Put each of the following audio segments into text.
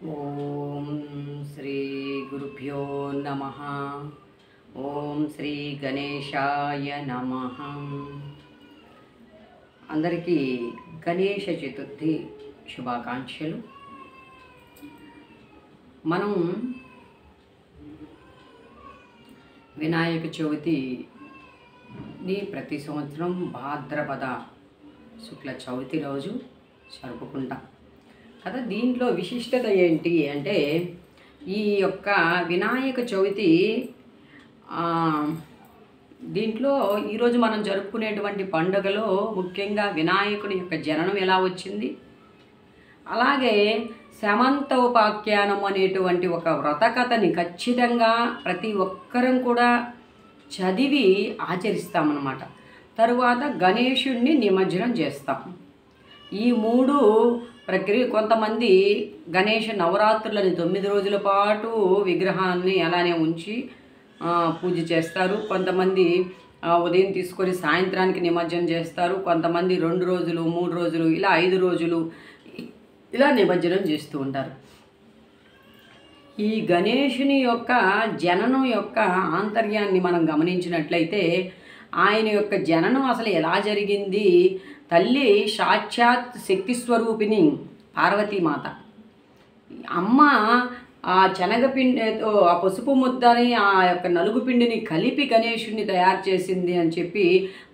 ఓం శ్రీ గురుభ్యో నమః. ఓం శ్రీ గణేశాయ నమః. అందరికీ గణేష చతుర్థి శుభాకాంక్షలు. మనం వినాయక చవితిని ప్రతి సంవత్సరం భాద్రపద శుక్ల చవితి రోజు జరుపుకుంటాం కదా. దీంట్లో విశిష్టత ఏంటి అంటే, ఈ యొక్క వినాయక చవితి దీంట్లో ఈరోజు మనం జరుపుకునేటువంటి పండుగలో ముఖ్యంగా వినాయకుని యొక్క జననం ఎలా వచ్చింది, అలాగే శమంతోపాఖ్యానం అనేటువంటి ఒక వ్రతకథని ఖచ్చితంగా ప్రతి ఒక్కరం కూడా చదివి ఆచరిస్తామన్నమాట. తరువాత గణేశుణ్ణి నిమజ్జనం చేస్తాం. ఈ మూడు ప్రక్రియ. కొంతమంది గణేష నవరాత్రులని 9 రోజుల పాటు విగ్రహాన్ని అలానే ఉంచి పూజ చేస్తారు. కొంతమంది ఉదయం తీసుకొని సాయంత్రానికి నిమజ్జనం చేస్తారు. కొంతమంది 2 రోజులు 3 రోజులు ఇలా 5 రోజులు ఇలా నిమజ్జనం చేస్తూ ఉంటారు. ఈ గణేషుని యొక్క జననం యొక్క ఆంతర్యాన్ని మనం గమనించినట్లయితే, ఆయన యొక్క జననం అసలు ఎలా జరిగింది, తల్లి సాక్షాత్ శక్తి స్వరూపిణి పార్వతీమాత. అమ్మ ఆ శనగపిండితో ఆ పసుపు ముద్దని ఆ యొక్క నలుగు పిండిని కలిపి గణేశుడిని తయారు చేసింది అని చెప్పి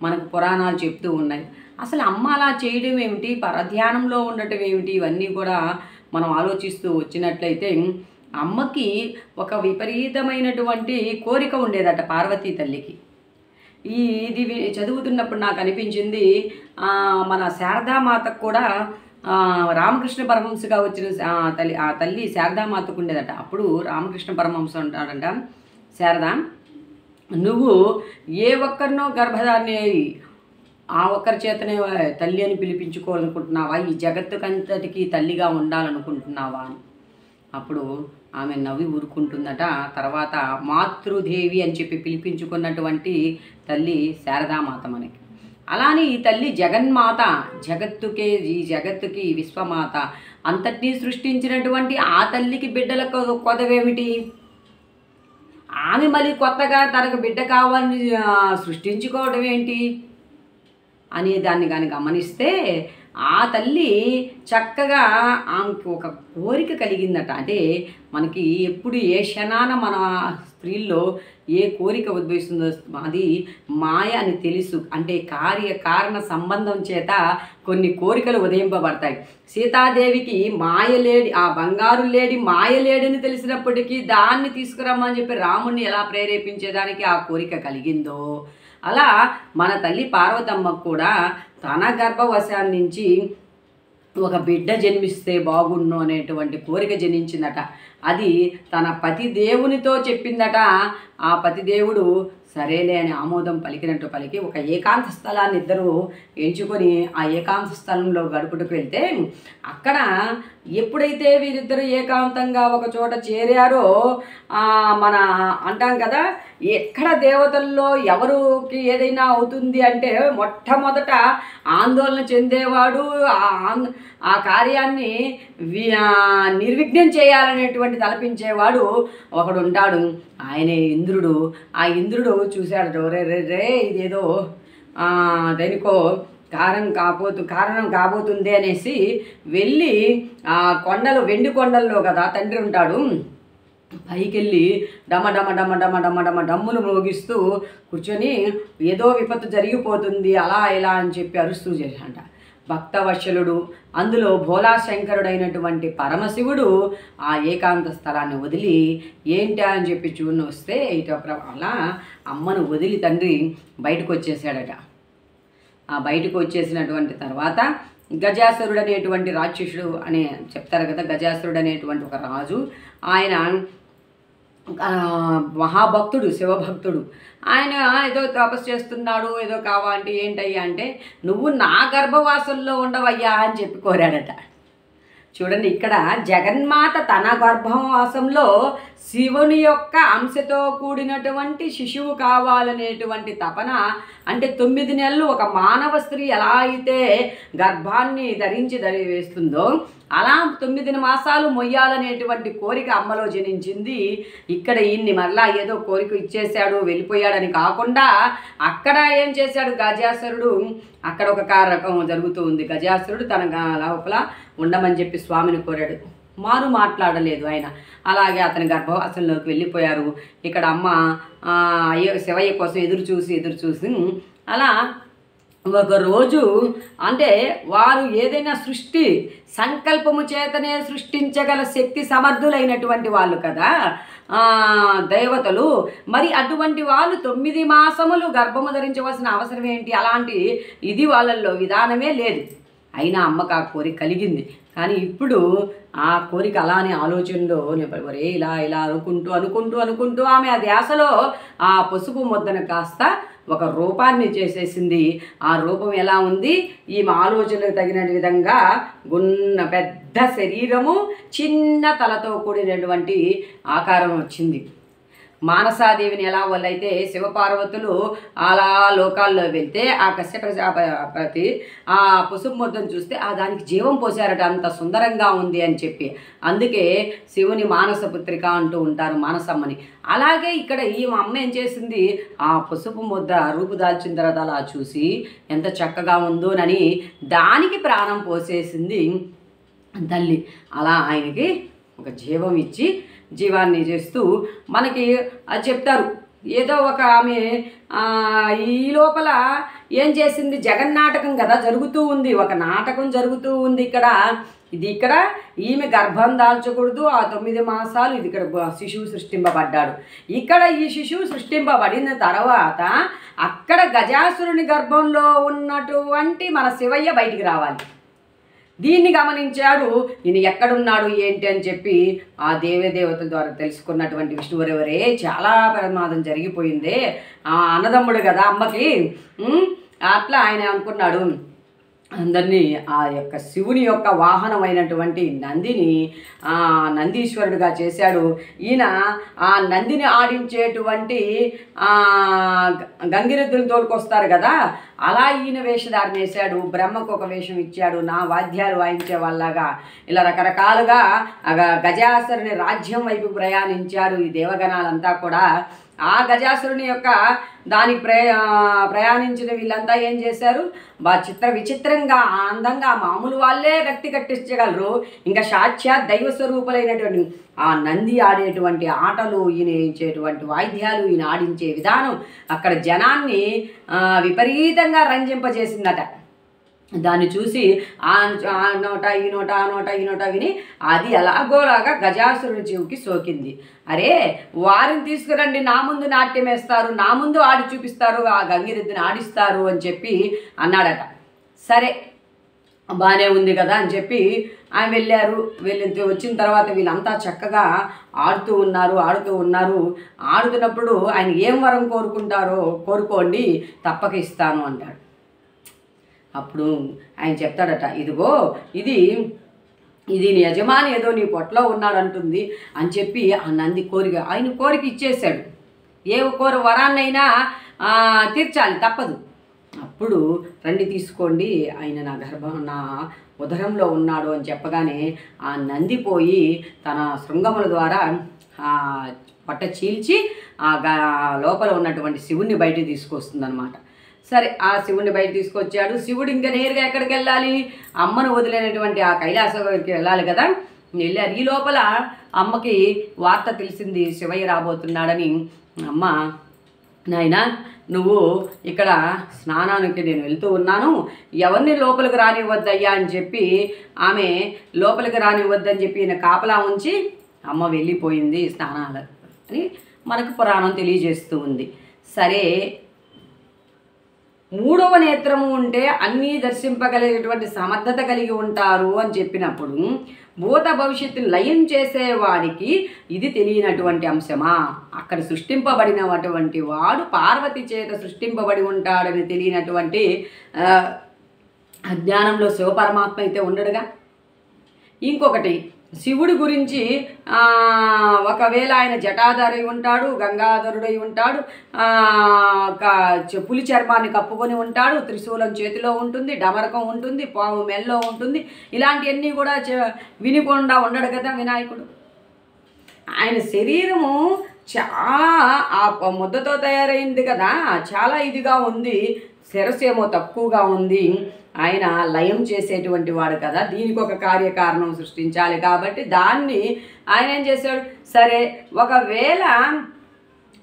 మనకు పురాణాలు చెప్తూ ఉన్నాయి. అసలు అమ్మ అలా చేయడం ఏమిటి, పరధ్యానంలో ఉండటం ఏమిటి, ఇవన్నీ కూడా మనం ఆలోచిస్తూ వచ్చినట్లయితే, అమ్మకి ఒక విపరీతమైనటువంటి కోరిక ఉండేదట పార్వతీ తల్లికి. ఇది చదువుతున్నప్పుడు నాకు అనిపించింది, మన శారదామాతకు కూడా రామకృష్ణ పరమహంసగా వచ్చిన ఆ తల్లి శారదామాతకు ఉండేదట. అప్పుడు రామకృష్ణ పరమహంస అంటాడంట, శారదా, నువ్వు ఏ ఒక్కరినో గర్భధారిణి అయ్యి ఆ ఒక్కరి చేతనే తల్లి అని పిలిపించుకోవాలనుకుంటున్నావా, ఈ జగత్తుకంతటికి తల్లిగా ఉండాలనుకుంటున్నావా అని. అప్పుడు ఆమె నవ్వి ఊరుకుంటుందట. తర్వాత మాతృదేవి అని చెప్పి పిలిపించుకున్నటువంటి తల్లి శారదామాత మనకి. అలానే ఈ తల్లి జగన్మాత, ఈ జగత్తుకి విశ్వమాత, అంతటినీ సృష్టించినటువంటి ఆ తల్లికి బిడ్డల కొదవేమిటి, ఆమె మళ్ళీ కొత్తగా తనకు బిడ్డ కావాలని సృష్టించుకోవడం ఏంటి అనే దాన్ని కానీ గమనిస్తే, ఆ తల్లి చక్కగా ఆమెకు ఒక కోరిక కలిగిందట. అంటే మనకి ఎప్పుడు ఏ క్షణాన మన స్త్రీల్లో ఏ కోరిక ఉద్భవిస్తుందో అది మాయ అని తెలుసు. అంటే కారణ సంబంధం చేత కొన్ని కోరికలు ఉదయింపబడతాయి. సీతాదేవికి మాయలేడి, ఆ బంగారు లేడి మాయలేడని తెలిసినప్పటికీ దాన్ని తీసుకురమ్మని చెప్పి రాముణ్ణి ఎలా ప్రేరేపించేదానికి ఆ కోరిక కలిగిందో, అలా మన తల్లి పార్వతమ్మకు కూడా తన గర్భవశాన్ని నుంచి ఒక బిడ్డ జన్మిస్తే బాగుండు అనేటువంటి కోరిక జనించిందట. అది తన పతిదేవునితో చెప్పిందట. ఆ పతిదేవుడు సరేలే అని ఆమోదం పలికినట్టు పలికి ఒక ఏకాంత స్థలాన్ని ఇద్దరు ఎంచుకొని ఆ ఏకాంత స్థలంలో గడుపుటకు వెళ్తే, అక్కడ ఎప్పుడైతే వీరిద్దరు ఏకాంతంగా ఒక చోట చేరారో, మన అంటాం కదా, ఎక్కడ దేవతల్లో ఎవరికి ఏదైనా అవుతుంది అంటే మొట్టమొదట ఆందోళన చెందేవాడు, ఆ కార్యాన్ని నిర్విఘ్నం చేయాలనేటువంటి తలపించేవాడు ఒకడు ఉంటాడు. ఆయనే ఇంద్రుడు. ఆ ఇంద్రుడు చూశాడు, రే ఇదేదో దేనికో కారణం కాబోతుంది అనేసి వెళ్ళి ఆ కొండలు, వెండి కొండల్లో కదా తండ్రి ఉంటాడు, పైకెళ్ళి డమ డమ డమ డమ డమ డమ డమ్ములు మోగిస్తూ కూర్చొని ఏదో విపత్తు జరిగిపోతుంది అలా ఇలా అని చెప్పి అరుస్తూ చేశాడంట. భక్తవత్సలుడు, అందులో భోలాశంకరుడైనటువంటి పరమశివుడు ఆ ఏకాంత స్థలాన్ని వదిలి ఏంటా అని చెప్పి చూడని వస్తే అలా అమ్మను వదిలి తండ్రి బయటకు వచ్చేసాడట. ఆ బయటకు వచ్చేసినటువంటి తర్వాత గజాసురుడు అనేటువంటి రాక్షసుడు అనే చెప్తారు కదా, గజాసురుడు అనేటువంటి ఒక రాజు, ఆయన మహాభక్తుడు, శివభక్తుడు. ఆయన ఏదో తపస్సు చేస్తున్నాడు, ఏదో కావాలంటే ఏంటయ్యా అంటే, నువ్వు నా గర్భవాసంలో ఉండవయ్యా అని చెప్పి కోరాడట. చూడండి, ఇక్కడ జగన్మాత తన గర్భవాసంలో శివుని యొక్క అంశతో కూడినటువంటి శిశువు కావాలనేటువంటి తపన, అంటే 9 నెలలు ఒక మానవ స్త్రీ ఎలా అయితే గర్భాన్ని ధరించి వేస్తుందో అలా 9 మాసాలు మొయ్యాలనేటువంటి కోరిక అమ్మలో జనించింది. ఇక్కడ ఈయన్ని మరలా ఏదో కోరిక ఇచ్చేశాడు వెళ్ళిపోయాడని కాకుండా అక్కడ ఏం చేశాడు గజాసురుడు, అక్కడ ఒక కారకం జరుగుతూ ఉంది. గజాసురుడు తన లోపల ఉండమని చెప్పి స్వామిని కోరాడు. మారు మాట్లాడలేదు ఆయన. అలాగే అతని గర్భవాసంలోకి వెళ్ళిపోయారు. ఇక్కడ అమ్మ శివయ్య కోసం ఎదురు చూసి అలా ఒకరోజు అంటే వారు ఏదైనా సృష్టి సంకల్పము చేతనే సృష్టించగల శక్తి సమర్థులైనటువంటి వాళ్ళు కదా దేవతలు. మరి అటువంటి వాళ్ళు 9 మాసములు గర్భము ధరించవలసిన అవసరం ఏంటి? అలాంటి ఇది వాళ్ళల్లో విధానమే లేదు. అయినా అమ్మకు ఆ కోరిక కలిగింది. కానీ ఇప్పుడు ఆ కోరిక అలానే ఆలోచనలో ఒరే ఇలా అనుకుంటూ ఆమె ఆ ధ్యాసలో ఆ పసుపు ముద్దను కాస్త ఒక రూపాన్ని చేసేసింది. ఆ రూపం ఎలా ఉంది? ఈమె ఆలోచనలకు తగిన విధంగా పెద్ద శరీరము, చిన్న తలతో కూడినటువంటి ఆకారం వచ్చింది. మానసాదేవిని ఎలా వాళ్ళైతే శివపార్వతులు అలా లోకాల్లో వెళ్తే ఆ కశ్యప ప్రజాపతి ఆ పసుపు ముద్దను చూస్తే దానికి జీవం పోసారట, అంత సుందరంగా ఉంది అని చెప్పి. అందుకే శివుని మానసపుత్రిక అంటూ ఉంటారు, మానసమ్మని. అలాగే ఇక్కడ ఈ అమ్మ ఏం చేసింది? ఆ పసుపు ముద్ద రూపుదాల్చిన తర్వాత అలా చూసి ఎంత చక్కగా ఉందోనని దానికి ప్రాణం పోసేసింది తల్లి. అలా ఆయనకి ఒక జీవం ఇచ్చి జీవాన్ని చేస్తూ మనకి అది చెప్తారు. ఏదో ఒక ఆమె ఈ లోపల ఏం చేసింది? జగన్నాటకం కదా జరుగుతూ ఉంది, ఒక నాటకం జరుగుతూ ఉంది ఇక్కడ ఈమె గర్భం దాల్చకూడదు. ఆ 9 మాసాలు ఇది ఇక్కడ శిశువు సృష్టింపబడ్డాడు. ఇక్కడ ఈ శిశువు సృష్టింపబడిన తర్వాత అక్కడ గజాసురుని గర్భంలో ఉన్నటువంటి మన శివయ్య బయటికి రావాలి. దీన్ని గమనించాడు. ఈయన ఎక్కడున్నాడు ఏంటి అని చెప్పి ఆ దేవతల ద్వారా తెలుసుకున్నటువంటి విష్ణువరెవరే చాలా ప్రమాదం జరిగిపోయిందే, అన్నదమ్ముడు కదా అమ్మకి. అట్లా ఆయన అనుకున్నాడు అందరినీ ఆ యొక్క శివుని యొక్క వాహనమైనటువంటి నందిని నందీశ్వరుడిగా చేశాడు. ఈయన ఆ నందిని ఆడించేటువంటి గంగిరెద్దులు తోలుకొస్తారు కదా, అలా ఈయన వేషధారణ వేశాడు. బ్రహ్మకు ఒక వేషం ఇచ్చాడు, నా వాద్యాలు వాయించే వాళ్ళగా. ఇలా రకరకాలుగా గజాసురుని రాజ్యం వైపు ప్రయాణించారు ఈ దేవగణాలంతా కూడా. ఆ గజాసురుని యొక్క దానికి ప్రయాణించిన వీళ్ళంతా ఏం చేశారు? విచిత్రంగా ఆనందంగా మామూలు వాళ్ళే రక్తి కట్టించగలరు. ఇంకా సాక్షాత్ దైవ స్వరూపులైనటువంటి ఆ నంది ఆడేటువంటి ఆటలు, ఈయన ఇచ్చేటువంటి వాయిద్యాలు, ఈయన ఆడించే విధానం అక్కడ జనాన్ని విపరీతంగా రంజింపజేసిందట. దాన్ని చూసి ఆ నోట ఈ నోట విని అది ఎలాగోలాగా గజాసురుడి చెవికి సోకింది. అరే వారిని తీసుకురండి, నా ముందు నాట్యం వేస్తారు, నా ముందు ఆడి చూపిస్తారు, ఆ గంగిరెద్దుని ఆడిస్తారు అని చెప్పి అన్నాడట. సరే బాగానే ఉంది కదా అని చెప్పి ఆయన వచ్చిన తర్వాత వీళ్ళంతా చక్కగా ఆడుతూ ఉన్నారు. ఆడుతున్నప్పుడు ఆయన ఏం వరం కోరుకుంటారో కోరుకోండి, తప్పక ఇస్తాను అంటాడు. అప్పుడు ఆయన చెప్తాడట, ఇదిగో ఇది నీ యజమాని ఏదో నీ పొట్టలో ఉన్నాడంటుంది అని చెప్పి ఆ నంది ఆయన కోరిక ఇచ్చేశాడు. ఏ వరాన్నైనా తీర్చాలి, తప్పదు. అప్పుడు రండి తీసుకోండి, ఆయన నా ఉదరంలో ఉన్నాడు అని చెప్పగానే ఆ నంది పోయి తన శృంగముల ద్వారా పొట్ట చీల్చి లోపల ఉన్నటువంటి శివుణ్ణి బయటికి తీసుకొస్తుంది అన్నమాట. సరే ఆ శివుడిని బయట తీసుకొచ్చాడు. శివుడు ఇంకా నేరుగా ఎక్కడికి వెళ్ళాలి? అమ్మను వదిలేనటువంటి ఆ కైలాసకి వెళ్ళాలి కదా, వెళ్ళారు. ఈ లోపల అమ్మకి వార్త తెలిసింది శివయ్య రాబోతున్నాడని. అమ్మ నాయనా నువ్వు ఇక్కడ స్నానానికి నేను వెళ్తూ ఉన్నాను, ఎవరిని లోపలికి రానివ్వద్దయ్యా అని చెప్పి ఆమె లోపలికి రానివ్వద్దని చెప్పి ఈయన కాపలా ఉంచి అమ్మ వెళ్ళిపోయింది స్నానాలు అని మనకు పురాణం తెలియజేస్తూ ఉంది. సరే మూడవ నేత్రము ఉంటే అన్నీ దర్శింపగలిగేటువంటి సమర్థత కలిగి ఉంటారు అని చెప్పినప్పుడు భూత భవిష్యత్తును లయం చేసేవాడికి ఇది తెలియనటువంటి అంశమా? అక్కడ సృష్టింపబడినటువంటి వాడు పార్వతి చేత సృష్టింపబడి ఉంటాడని తెలియనటువంటి అజ్ఞానంలో శివపరమాత్మ అయితే ఉండడుగా. ఇంకొకటి శివుడి గురించి ఒకవేళ ఆయన జటాధారి ఉంటాడు, గంగాధరుడై ఉంటాడు, పులి చర్మాన్ని కప్పుకొని ఉంటాడు, త్రిశూలం చేతిలో ఉంటుంది, డమరకం ఉంటుంది, పాము మెల్లో ఉంటుంది. ఇలాంటివన్నీ కూడా వినికుండా ఉండడు కదా వినాయకుడు. ఆయన శరీరము చాలా ఆ ముద్దతో తయారైంది కదా, చాలా ఇదిగా ఉంది. శిరస్సు ఏమో తక్కువగా ఉంది. ఆయన లయం చేసేటువంటి వాడు కదా, దీనికి ఒక కార్యకారణం సృష్టించాలి కాబట్టి దాన్ని ఆయన ఏం చేశాడు, సరే ఒకవేళ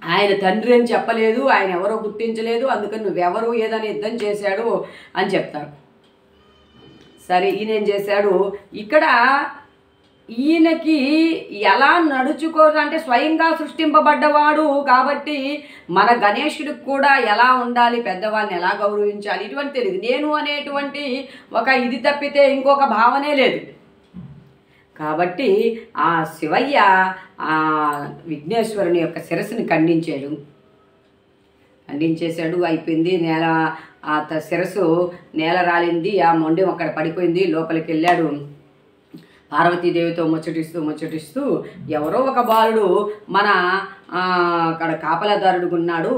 ఆయన తండ్రి అని చెప్పలేదు, ఆయన ఎవరో గుర్తించలేదు, అందుకని నువ్వెవరు ఏదని యుద్ధం చేశాడు అని చెప్తారు. సరే ఈయన ఏం చేశాడు, ఇక్కడ ఈయనకి ఎలా నడుచుకోవాలంటే స్వయంగా సృష్టింపబడ్డవాడు కాబట్టి మన గణేశుడికి కూడా ఎలా ఉండాలి, పెద్దవాళ్ళని ఎలా గౌరవించాలి ఇటువంటి తెలియదు. నేను అనేటువంటి ఒక ఇది తప్పితే ఇంకొక భావనే లేదు. కాబట్టి ఆ శివయ్య ఆ విఘ్నేశ్వరుని యొక్క శిరస్సుని ఖండించేశాడు. అయిపోయింది. శిరస్సు నేల రాలింది, ఆ మొండెం అక్కడ పడిపోయింది. లోపలికి వెళ్ళాడు. పార్వతీదేవితో ముచ్చటిస్తూ ఎవరో ఒక బాలుడు మన అక్కడ కాపలాదారుడు ఉన్నాడు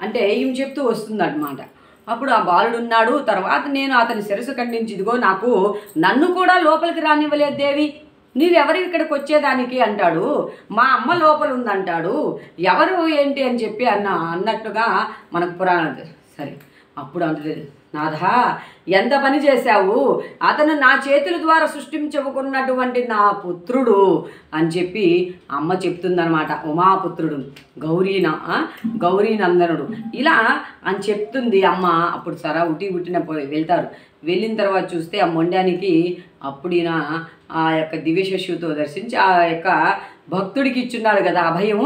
అంటే ఈమె చెప్తూ వస్తుందన్నమాట. అప్పుడు ఆ బాలుడు ఉన్నాడు. తర్వాత నేను అతని శిరస్సు ఖండించి, ఇదిగో నన్ను కూడా లోపలికి రానివ్వలేదు దేవి, నీవెవరు ఇక్కడికి వచ్చేదానికి అంటాడు. మా అమ్మ లోపల ఉందంటాడు. ఎవరు ఏంటి అని చెప్పి అన్నట్టుగా మనకు పురాణం. సరే అప్పుడు అంటలేదు, నాథా ఎంత పని చేశావు, అతను నా చేతుల ద్వారా సృష్టించుకున్నటువంటి నా పుత్రుడు అని చెప్పి అమ్మ చెప్తుందనమాట. ఉమాపుత్రుడు, గౌరీనందనుడు ఇలా అని చెప్తుంది అమ్మ. అప్పుడు సరా ఉట్టిన వెళ్తారు. వెళ్ళిన తర్వాత చూస్తే ఆ మొండానికి అప్పుడు ఈయన ఆ యొక్క దివ్యశిష్యుతో దర్శించి ఆ యొక్క భక్తుడికి ఇచ్చున్నాడు కదా అభయం,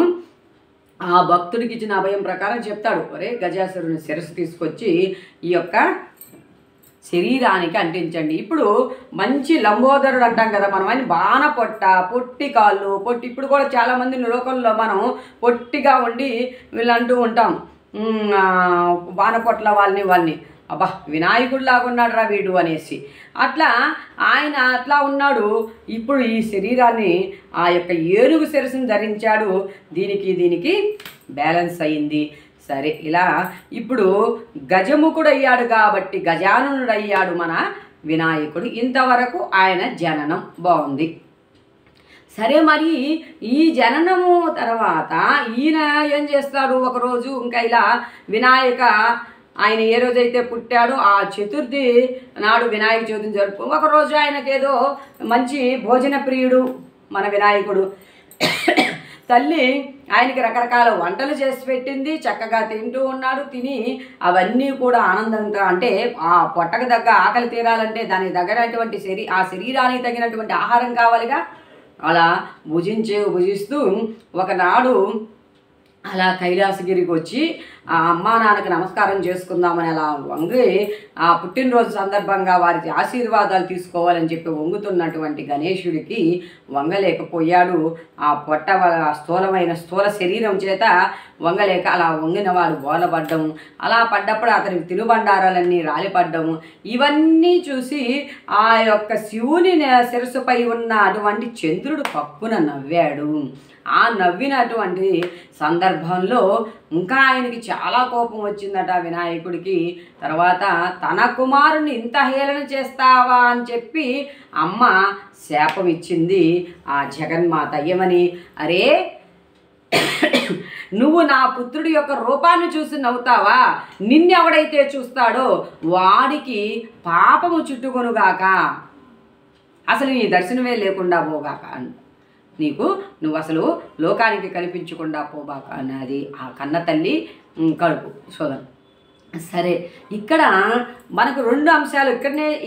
ఆ భక్తుడికి ఇచ్చిన అభయం ప్రకారం చెప్తాడు, ఒరే గజాసురుని శిరస్సు తీసుకొచ్చి ఈ యొక్క శరీరానికి అంటించండి. ఇప్పుడు మంచి లంబోదరుడు అంటాం కదా మనం, అని బాణ పొట్టి కాళ్ళు ఇప్పుడు కూడా చాలామంది లోకంలో మనం పొట్టిగా ఉండి వీళ్ళు అంటూ ఉంటాం బాణపొట్ల వాళ్ళని అబ్బా వినాయకుడిలాగా ఉన్నాడు రా వీడు అనేసి. అట్లా ఆయన అట్లా ఉన్నాడు. ఇప్పుడు ఈ శరీరాన్ని ఆ యొక్క ఏనుగు శిరస్సును ధరించాడు. దీనికి బ్యాలెన్స్ అయింది. సరే ఇలా ఇప్పుడు గజముఖుడు అయ్యాడు కాబట్టి గజాననుడు అయ్యాడు మన వినాయకుడు. ఇంతవరకు ఆయన జననం బాగుంది. సరే మరి ఈ జననము తర్వాత ఈయన ఏం చేస్తాడు, ఒకరోజు ఇంకా ఇలా వినాయక ఆయన ఏ రోజైతే పుట్టాడో ఆ చతుర్థి నాడు వినాయక చవితిని జరుపు. ఒకరోజు ఆయనకేదో మంచి భోజన ప్రియుడు మన వినాయకుడు. తల్లి ఆయనకి రకరకాల వంటలు చేసి పెట్టింది, చక్కగా తింటూ ఉన్నాడు. తిని అవన్నీ కూడా ఆనందంగా, అంటే ఆ పొట్టకు తగ్గ ఆకలి తీరాలంటే దానికి తగినటువంటి ఆ శరీరానికి తగినటువంటి ఆహారం కావాలిగా. అలా భుజిస్తూ ఒకనాడు అలా కైలాసగిరికి వచ్చి ఆ అమ్మా నాన్నకి నమస్కారం చేసుకుందామని అలా వంగి ఆ పుట్టినరోజు సందర్భంగా వారికి ఆశీర్వాదాలు తీసుకోవాలని చెప్పి వంగుతున్నటువంటి గణేశుడికి వంగలేకపోయాడు. ఆ స్థూల శరీరం చేత వంగలేక అలా వంగినవాడు బోలపడ్డం. అలా పడ్డప్పుడు అతనికి తినుబండారాలన్నీ రాలిపడ్డము. ఇవన్నీ చూసి ఆ యొక్క శివుని శిరస్సుపై ఉన్న అటువంటి చంద్రుడు పక్కున నవ్వాడు. ఆ నవ్వినటువంటి సందర్భంలో ఇంకా ఆయనకి చాలా కోపం వచ్చిందట వినాయకుడికి. తర్వాత తన కుమారుని ఇంత హేళన చేస్తావా అని చెప్పి అమ్మ శాపం ఇచ్చింది ఆ జగన్మాత. ఏమని, అరే నువ్వు నా పుత్రుడి యొక్క రూపాన్ని చూసి నవ్వుతావా, నిన్నెవడైతే చూస్తాడో వాడికి పాపము చుట్టుకొనుగాక, అసలు నీ దర్శనమే లేకుండా పోగాక, నువ్వు అసలు లోకానికి కనిపించకుండా పోబాక అన్నది ఆ కన్న తల్లి కడుపు శోధన. సరే ఇక్కడ మనకు రెండు అంశాలు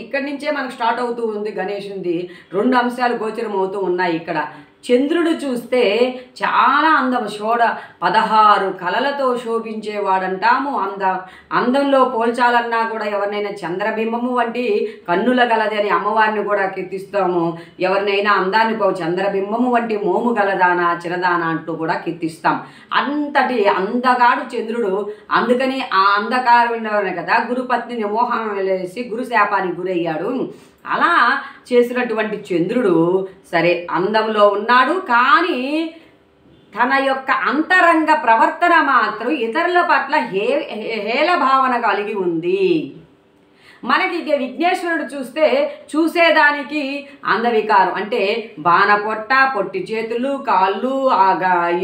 ఇక్కడి నుంచే మనకు స్టార్ట్ అవుతూ ఉంది. గణేశునిది రెండు అంశాలు గోచరం అవుతూ ఉన్నాయి. ఇక్కడ చంద్రుడు చూస్తే చాలా అందం, 16 కళలతో శోభించేవాడంటాము. అందంలో పోల్చాలన్నా కూడా ఎవరినైనా చంద్రబింబము వంటి కన్నుల గలది అని అమ్మవారిని కూడా కీర్తిస్తాము. ఎవరినైనా అందాన్ని చంద్రబింబము వంటి మోము గలదానా చిరదానా అంటూ కూడా కీర్తిస్తాం. అంతటి అందగాడు చంద్రుడు. అందుకని ఆ అంధకారుడు కదా గురుపత్నిని మోహం వేసి గురు శాపానికి గురయ్యాడు. అలా చేసినటువంటి చంద్రుడు సరే అందంలో ఉన్నాడు, కానీ తన యొక్క అంతరంగ ప్రవర్తన మాత్రం ఇతరుల పట్ల హేళ భావన కలిగి ఉంది. మనకి ఇక విఘ్నేశ్వరుడు చూస్తే చూసేదానికి అందవికారం, అంటే బాణపొట్ట, పొట్టి చేతులు, కాళ్ళు,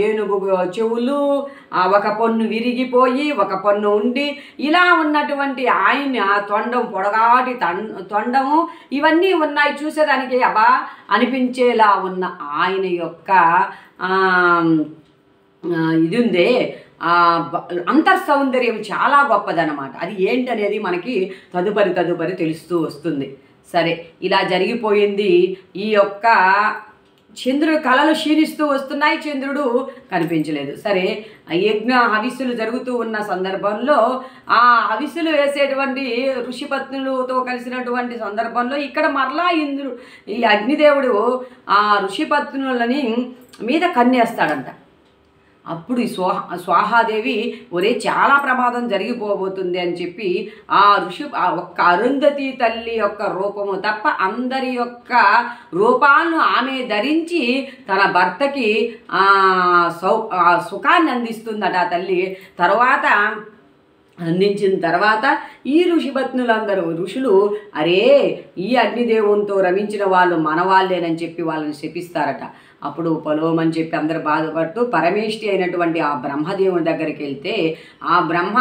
ఏనుగు చెవులు, ఒక పన్ను విరిగిపోయి ఒక పన్ను ఉండి ఇలా ఉన్నటువంటి ఆయన తొండం, పొడగాటి తొండము ఇవన్నీ ఉన్నాయి. చూసేదానికి అబ్బా అనిపించేలా ఉన్న ఆయన యొక్క ఇది ఉందే అంతర్సౌందర్యం చాలా గొప్పదన్నమాట. అది ఏంటనేది మనకి తదుపరి తెలుస్తూ వస్తుంది. సరే ఇలా జరిగిపోయింది. ఈ యొక్క చంద్రుడు కళలు క్షీణిస్తూ వస్తున్నాయి, చంద్రుడు కనిపించలేదు. సరే యజ్ఞ హవిస్సులు జరుగుతూ ఉన్న సందర్భంలో ఆ హవిస్సులు వేసేటువంటి ఋషిపత్నులతో కలిసినటువంటి సందర్భంలో ఇక్కడ మరలా ఈ అగ్నిదేవుడు ఆ ఋషిపత్నులని మీద కన్నేస్తాడంట. అప్పుడు ఈ స్వాహాదేవి ఒరే చాలా ప్రమాదం జరిగిపోబోతుంది అని చెప్పి ఆ ఒక్క అరుంధతి తల్లి యొక్క రూపము తప్ప అందరి యొక్క రూపాలను ఆమె ధరించి తన భర్తకి సుఖాన్ని అందిస్తుందట ఆ తల్లి. అందించిన తర్వాత ఈ ఋషిపత్నులందరూ ఋషులు అరే ఈ అగ్నిదేవునితో రమించిన వాళ్ళు మన వాళ్ళేనని చెప్పి వాళ్ళని శపిస్తారట. అప్పుడు పొలోమని చెప్పి అందరూ బాధపడుతూ పరమేష్టి అయినటువంటి ఆ బ్రహ్మదేవుని దగ్గరికి వెళ్తే ఆ బ్రహ్మ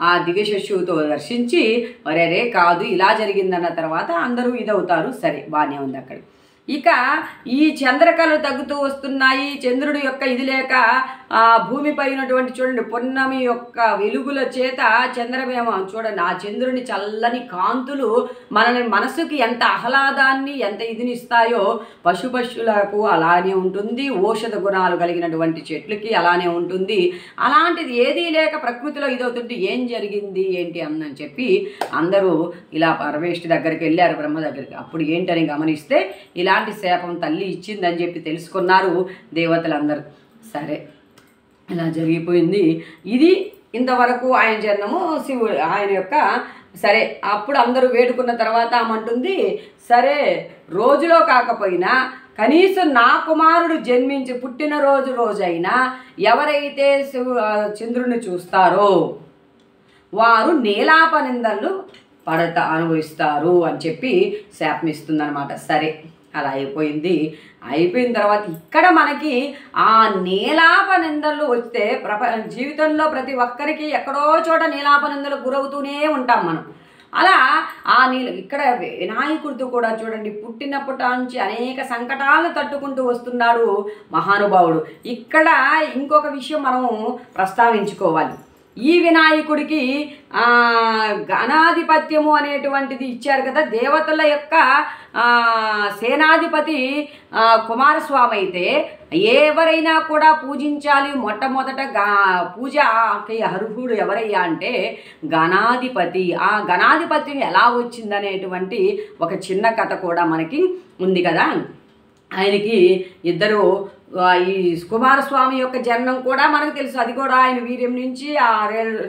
ఆ దివ్యశిశువుతో దర్శించి వరేరే కాదు ఇలా జరిగిందన్న తర్వాత అందరూ ఇదవుతారు. సరే బాగానే ఉంది అక్కడ. ఇక ఈ చంద్రకళలు తగ్గుతూ వస్తున్నాయి. చంద్రుడి యొక్క ఇది లేక భూమిపై ఉన్నటువంటి చూడండి పొన్నమి యొక్క వెలుగుల చేత చంద్రమేమో చూడండి ఆ చంద్రుని చల్లని కాంతులు మనసుకి ఎంత ఆహ్లాదాన్ని ఎంత ఇదినిస్తాయో పశుపక్షులకు అలానే ఉంటుంది, ఔషధ గుణాలు కలిగినటువంటి చెట్లకి అలానే ఉంటుంది. అలాంటిది ఏదీ లేక ప్రకృతిలో ఇదవుతుంటే ఏం జరిగింది ఏంటి అని చెప్పి అందరూ ఇలా పరమేష్టి దగ్గరికి వెళ్ళారు, బ్రహ్మ దగ్గరికి. అప్పుడు ఏంటని గమనిస్తే ఇలాంటి శాపం తల్లి ఇచ్చిందని చెప్పి తెలుసుకున్నారు దేవతలందరూ. సరే ఇలా జరిగిపోయింది. ఇది ఇంతవరకు ఆయన జన్మము శివుడు ఆయన యొక్క. సరే అప్పుడు అందరూ వేడుకున్న తర్వాత ఆమంటుంది సరే రోజులో కాకపోయినా కనీసం నా కుమారుడు జన్మించి పుట్టినరోజైనా ఎవరైతే చంద్రుని చూస్తారో వారు నీలాపనిందలు అనుభవిస్తారు అని చెప్పి శాపమిస్తుందన్నమాట. సరే అలా అయిపోయిన తర్వాత ఇక్కడ మనకి ఆ నీలాప నిందలు వస్తే జీవితంలో ప్రతి ఒక్కరికి ఎక్కడో చోట నీలాప నిందలు గురవుతూనే ఉంటాం మనం. అలా ఇక్కడ వినాయకుడితో కూడా చూడండి పుట్టినప్పటి నుంచి అనేక సంకటాలను తట్టుకుంటూ వస్తున్నాడు మహానుభావుడు. ఇక్కడ ఇంకొక విషయం మనము ప్రస్తావించుకోవాలి. ఈ వినాయకుడికి గణాధిపత్యము అనేటువంటిది ఇచ్చారు కదా. దేవతల యొక్క సేనాధిపతి కుమారస్వామి అయితే ఎవరైనా కూడా పూజించాలి. మొట్టమొదట పూజకి అర్హుడు ఎవరయ్యా అంటే గణాధిపతి. ఆ గణాధిపత్యం ఎలా వచ్చిందనేటువంటి ఒక చిన్న కథ కూడా మనకి ఉంది కదా. ఆయనకి ఇద్దరు ఈ కుమారస్వామి యొక్క జన్మం కూడా మనకు తెలుసు. అది కూడా ఆయన వీర్యం నుంచి ఆ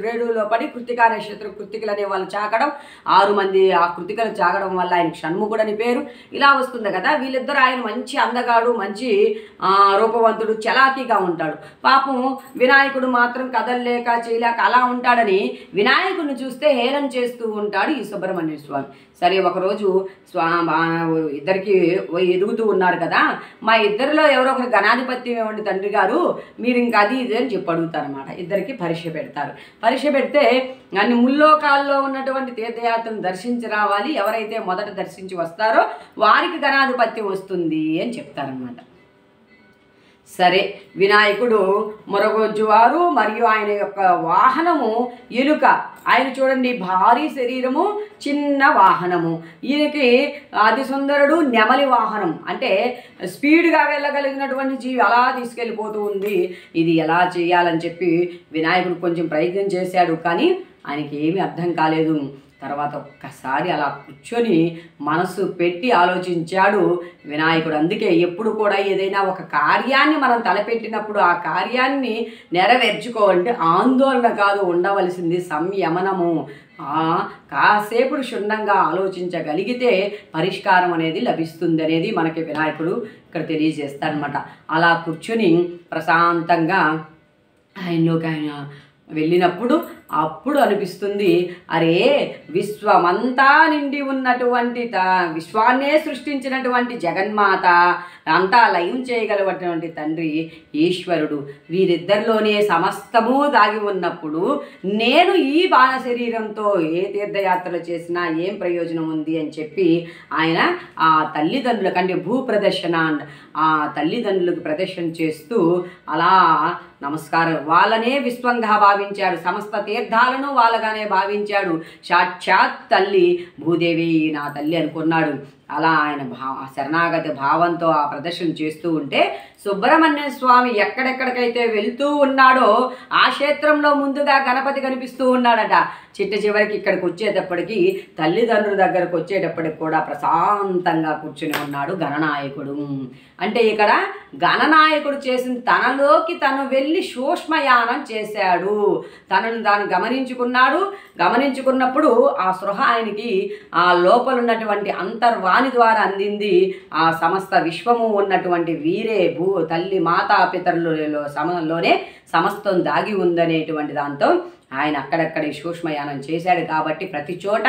రేడులో పడి కృత్తికా నక్షత్రం కృత్తికలు అనే వాళ్ళు చాకడం 6 మంది ఆ కృత్తికలు చాకడం వల్ల ఆయన షణ్ముఖుడు అని పేరు ఇలా వస్తుంది కదా. వీళ్ళిద్దరు ఆయన మంచి అందగాడు, మంచి రూపవంతుడు, చలాకీగా ఉంటాడు. పాపం వినాయకుడు మాత్రం కదల్లేక చేయలేక అలా ఉంటాడని వినాయకుడిని చూస్తే హేళన చేస్తూ ఉంటాడు ఈ సుబ్రహ్మణ్య స్వామి. సరే ఒకరోజు ఇద్దరికి ఎదుగుతూ ఉన్నారు కదా, మా ఇద్దరిలో ఎవరో ఒకరు గణాధిపత్యం ఇవ్వండి తండ్రి గారు మీరు ఇంకా అది ఇది అని చెప్పి అడుగుతారు అనమాట. ఇద్దరికి పరీక్ష పెడతారు. పరీక్ష పెడితే అన్ని ముల్లోకాల్లో ఉన్నటువంటి తీర్థయాత్రను దర్శించి రావాలి, ఎవరైతే మొదట దర్శించి వస్తారో వారికి గణాధిపత్యం వస్తుంది అని చెప్తారనమాట. సరే వినాయకుడు మొరగొజ్జువారు మరియు ఆయన యొక్క వాహనము ఎలుక. ఆయన చూడండి భారీ శరీరము చిన్న వాహనము. ఈయనకి అతి సుందరుడు నెమలి వాహనం, అంటే స్పీడ్గా వెళ్ళగలిగినటువంటి జీవి అలా తీసుకెళ్ళిపోతూ ఉంది. ఇది ఎలా చేయాలని చెప్పి వినాయకుడు కొంచెం ప్రయత్నం చేశాడు, కానీ ఆయనకి ఏమీ అర్థం కాలేదు. తర్వాత ఒక్కసారి అలా కూర్చొని మనసు పెట్టి ఆలోచించాడు వినాయకుడు. అందుకే ఎప్పుడు కూడా ఏదైనా ఒక కార్యాన్ని మనం తలపెట్టినప్పుడు ఆ కార్యాన్ని నెరవేర్చుకోవాలంటే ఆందోళన కాదు ఉండవలసింది, సంయమనము. కాసేపు క్షుణ్ణంగా ఆలోచించగలిగితే పరిష్కారం అనేది లభిస్తుంది అనేది మనకి వినాయకుడు ఇక్కడ తెలియజేస్తారనమాట. అలా కూర్చుని ప్రశాంతంగా ఆయనలోకి ఆయన వెళ్ళినప్పుడు అప్పుడు అనిపిస్తుంది, అరే విశ్వమంతా నిండి ఉన్నటువంటి విశ్వాన్నే సృష్టించినటువంటి జగన్మాత, అంతా లయం చేయగలటువంటి తండ్రి ఈశ్వరుడు, వీరిద్దరిలోనే సమస్తము దాగి ఉన్నప్పుడు నేను ఈ బాణ శరీరంతో ఏ తీర్థయాత్రలు చేసినా ఏం ప్రయోజనం ఉంది అని చెప్పి ఆయన ఆ తల్లిదండ్రులకు అంటే భూప్రదర్శన ఆ తల్లిదండ్రులకు ప్రదర్శన చేస్తూ అలా నమస్కారం వాళ్ళనే విశ్వంగా భావించాడు, సమస్త తీర్థాలను వాళ్ళగానే భావించాడు. సాక్షాత్ తల్లి భూదేవి నా తల్లి అనుకున్నాడు. అలా ఆయన శరణాగతి భావంతో ఆ ప్రదర్శన చేస్తూ ఉంటే సుబ్రహ్మణ్య స్వామి ఎక్కడెక్కడికైతే వెళుతూ ఉన్నాడో ఆ క్షేత్రంలో ముందుగా గణపతి కనిపిస్తూ ఉన్నాడట. చిట్ట చివరికి ఇక్కడికి వచ్చేటప్పటికి తల్లిదండ్రుల దగ్గరకు వచ్చేటప్పటికి కూడా ప్రశాంతంగా కూర్చుని ఉన్నాడు గణనాయకుడు. అంటే ఇక్కడ గణనాయకుడు చేసిన తనలోకి తను వెళ్ళి సూక్ష్మయానం చేశాడు, తనను తాను గమనించుకున్నాడు. గమనించుకున్నప్పుడు ఆ స్పృహ ఆయనకి ఆ లోపల ఉన్నటువంటి అంతర్వాణి ద్వారా అందింది. ఆ సమస్త విశ్వము ఉన్నటువంటి వీరే తల్లి మాతా పితరులలో సమలోనే సమస్తం దాగి ఉందనేటువంటి దాంతో ఆయన అక్కడక్కడే సూక్ష్మయానం చేశాడు. కాబట్టి ప్రతి చోట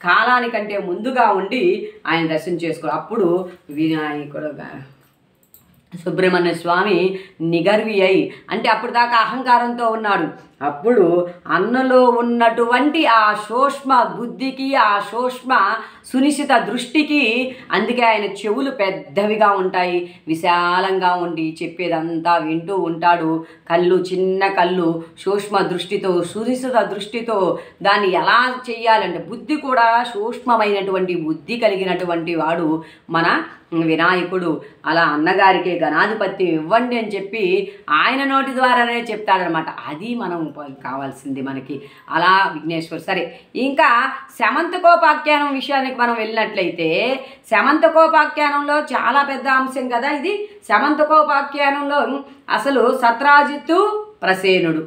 కాలానికంటే ముందుగా ఉండి ఆయన దర్శనం చేసుకో. అప్పుడు వినాయకుడు సుబ్రహ్మణ్య స్వామి నిగర్వి అయి అంటే అప్పుడు దాకా అహంకారంతో ఉన్నాడు. అప్పుడు అన్నలో ఉన్నటువంటి ఆ సూక్ష్మ బుద్ధికి ఆ సూక్ష్మ సునిశ్చిత దృష్టికి అందుకే ఆయన చెవులు పెద్దవిగా ఉంటాయి, విశాలంగా ఉండి చెప్పేదంతా వింటూ ఉంటాడు. కళ్ళు చిన్న కళ్ళు సూక్ష్మ దృష్టితో సునిశ్చిత దృష్టితో దాన్ని ఎలా చెయ్యాలంటే బుద్ధి కూడా సూక్ష్మమైనటువంటి బుద్ధి కలిగినటువంటి వాడు మన వినాయకుడు. అలా అన్నగారికి గణాధిపత్యం ఇవ్వండి అని చెప్పి ఆయన నోటి ద్వారానే చెప్తాడనమాట. అది మనం కావాల్సింది మనకి. అలా విఘ్నేశ్వర్. సరే, ఇంకా శమంతకోపాఖ్యానం విషయానికి మనం వెళ్ళినట్లయితే శమంతకోపాఖ్యానంలో చాలా పెద్ద అంశం కదా ఇది. శమంతకోపాఖ్యానంలో అసలు సత్రాజిత్తు ప్రసేనుడు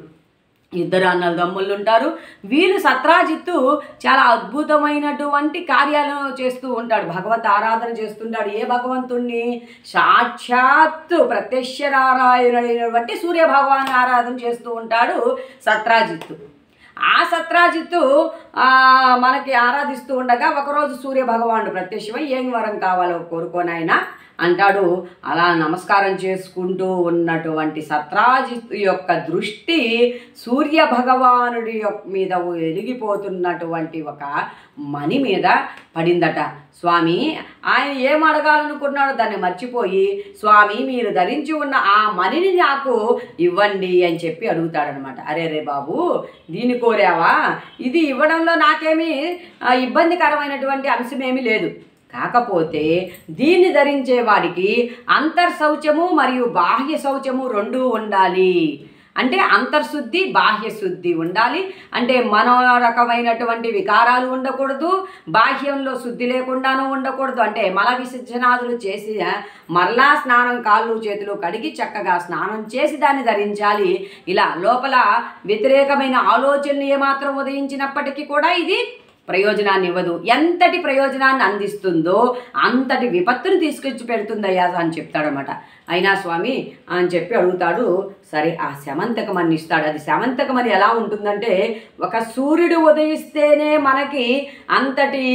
ఇద్దరు అన్నదమ్ముళ్ళు ఉంటారు. వీళ్ళు సత్రాజిత్తు చాలా అద్భుతమైనటువంటి కార్యాలను చేస్తూ ఉంటాడు, భగవత్ ఆరాధన చేస్తుంటాడు. ఏ భగవంతుణ్ణి? సాక్షాత్తు ప్రత్యక్ష నారాయణుడైనటువంటి సూర్య భగవాన్ ఆరాధన చేస్తూ ఉంటాడు సత్రాజిత్తు. ఆ సత్రాజిత్తు మనకి ఆరాధిస్తూ ఉండగా ఒకరోజు సూర్య భగవానుడు ప్రత్యక్షమై ఏం వరం కావాలో కోరుకోనైనా అంటాడు. అలా నమస్కారం చేసుకుంటూ ఉన్నటువంటి సత్రాజిత్తు యొక్క దృష్టి సూర్య భగవానుడి మీద వెలిగిపోతున్నటువంటి ఒక మణి మీద పడిందట. స్వామి ఆయన ఏం అడగాలనుకున్నాడో దాన్ని మర్చిపోయి, స్వామి మీరు ధరించి ఉన్న ఆ మణిని నాకు ఇవ్వండి అని చెప్పి అడుగుతాడనమాట. అరే రే బాబు, దీన్ని కోరావా? ఇది ఇవ్వడంలో నాకేమీ ఇబ్బందికరమైనటువంటి అంశమేమీ లేదు. కాకపోతే దీన్ని ధరించే వాడికి అంతర్శౌచము మరియు బాహ్య శౌచము రెండూ ఉండాలి. అంటే అంతర్శుద్ధి బాహ్య శుద్ధి ఉండాలి. అంటే మనో రకమైనటువంటి వికారాలు ఉండకూడదు, బాహ్యంలో శుద్ధి లేకుండానూ ఉండకూడదు. అంటే మల విసర్జనాదులు చేసి మరలా స్నానం కాళ్ళు చేతులు కడిగి చక్కగా స్నానం చేసి దాన్ని ధరించాలి. ఇలా లోపల వ్యతిరేకమైన ఆలోచనలు ఏమాత్రం ఉదయించినప్పటికీ కూడా ఇది ప్రయోజనాన్ని ఇవ్వదు. ఎంతటి ప్రయోజనాన్ని అందిస్తుందో అంతటి విపత్తును తీసుకొచ్చి పెడుతుందయ్యా అని చెప్తాడనమాట. అయినా స్వామి అని చెప్పి అడుగుతాడు. సరే, ఆ శమంతకమని ఇస్తాడు. అది శమంతకమని ఎలా ఉంటుందంటే, ఒక సూర్యుడు ఉదయిస్తేనే మనకి అంతటి